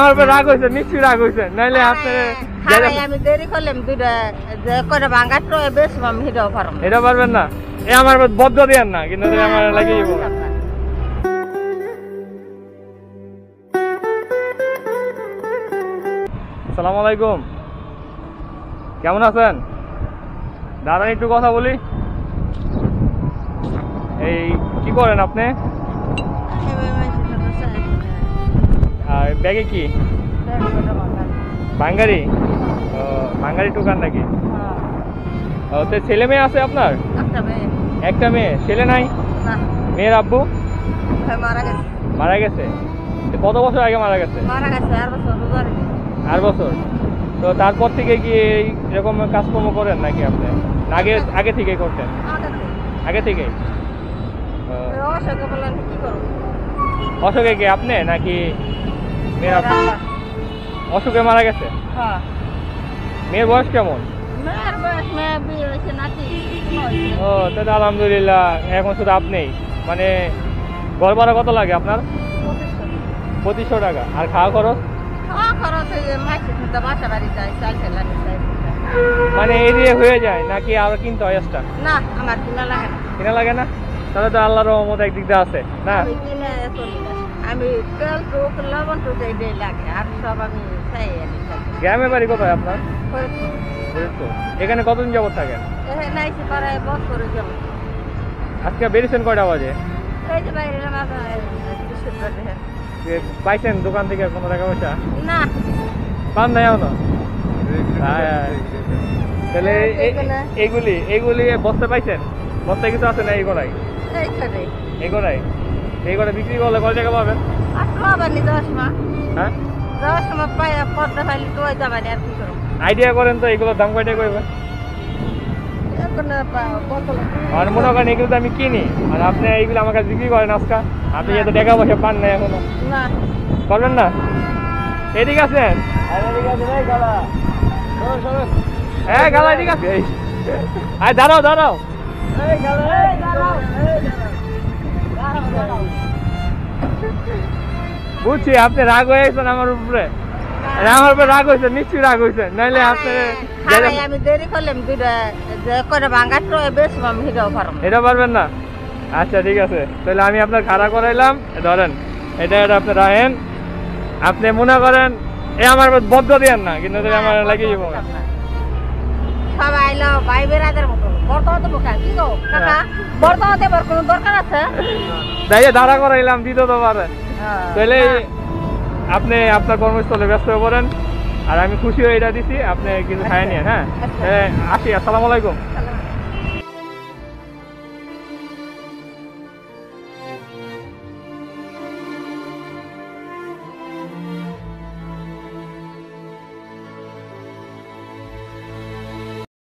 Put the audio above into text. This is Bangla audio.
আমার উপর রাগ হয়েছে, নিশ্চয়ই রাগ হয়েছে, নাইলে আপনার আমি দেরি করলাম দুইটা যে করে ভাঙাটো বেশ আমি হিটাও পারম এটা পারবেন না। এ আমার বদ্ধ দেন না, কিন্তু আমার লাগিয়ে দিব। আসসালামু আলাইকুম, কেমন আছেন? দাদা একটু কথা বলি। এই কি করেন আপনি? আর ব্যাগে কি বাঙ্গারি? বাঙ্গারি টুকান নাকি? তো ছেলে মেয়ে আছে আপনার? একটা মেয়ে, ছেলে নাই? মেয়ের আব্বু মারা গেছে। কত বছর আগে মারা গেছে? 8 বছর। তো তারপর থেকে কি এরকম কাজকর্ম করেন নাকি আপনি? আগে থেকেই করতেন? আগে থেকেই। অসুখে কি আপনি নাকি মেয়ের আব্বু? অসুখে মারা গেছে। মেয়ের বয়স কেমন? ও তাহলে আলহামদুলিল্লাহ, এখন শুধু আপনিই। মানে ঘর ভাড়া কত লাগে আপনার? 2500 টাকা। আর খাওয়া খরচ? মানে এই দিয়ে হয়ে যায় নাকি আর কিনতে হয় এক্সট্রা? না, আমার কিনা লাগে না। তাহলে তো আল্লাহর রহমত একদিক দিয়ে আছে না? আমি তেল টুক লবণ টুক এই লাগে, আর সব আমি চাই। গ্রামে বাড়ি কোথায় আপনার? এখানে কতদিন যাবত থাকেন? আজকে বেরিয়েছেন কয়টা বাজে? পাইছেন দোকান থেকে কোনো টাকা পয়সা? না, পান নাই এখনো? তাহলে এইগুলি বস্তা পাইছেন? বস্তায় কিছু আছে না? এই গোড়ায় বিক্রি করলে কয় টাকা পাবেন? হ্যাঁ, আইডিয়া করেন তো এগুলোর দাম কয়টা করবেন? আর মনে করেন এগুলো তো আমি কিনি, আর আপনি এইগুলো আমার কাছে বিক্রি করেন আজকা। আপনি যেহেতু টাকা পয়সা পান না এখনো, করবেন না? এদিকে আছেন? হ্যাঁ গালা এদিকে আছে। দাঁড়াও। বুঝছি আপনি রাগ হয়ে গেছেন আমার উপরে। আমার উপরে রাগ হয়েছে, নিশ্চয়ই রাগ হয়েছে, নাইলে আপনার আমি দেরি করলাম দুইটা যে করে ভাঙাটো বেশ আমি হিটাও পারম। এটা পারবেন না? আচ্ছা ঠিক আছে, তাহলে আমি আপনার খাড়া করাইলাম। ধরেন এটা আপনি রাখেন। আপনি মনে করেন এ আমার বদ্ধ দেন না, কিন্তু আমার লাগিয়ে যাবো। সবাই আইলো ভাই বেড়াদের মতো বর্তমানে বোকা কি গো কাকা, বর্তমানে কোনো দরকার আছে? তাই দাঁড়া করাইলাম, দিতে তো পারেন। তাহলে আপনি আপনার কর্মস্থলে ব্যস্ত হয়ে পড়েন, আর আমি খুশি হয়ে এটা দিছি। আপনি কিছু খাই নিয়ে। হ্যাঁ, আসি। আসসালামু আলাইকুম।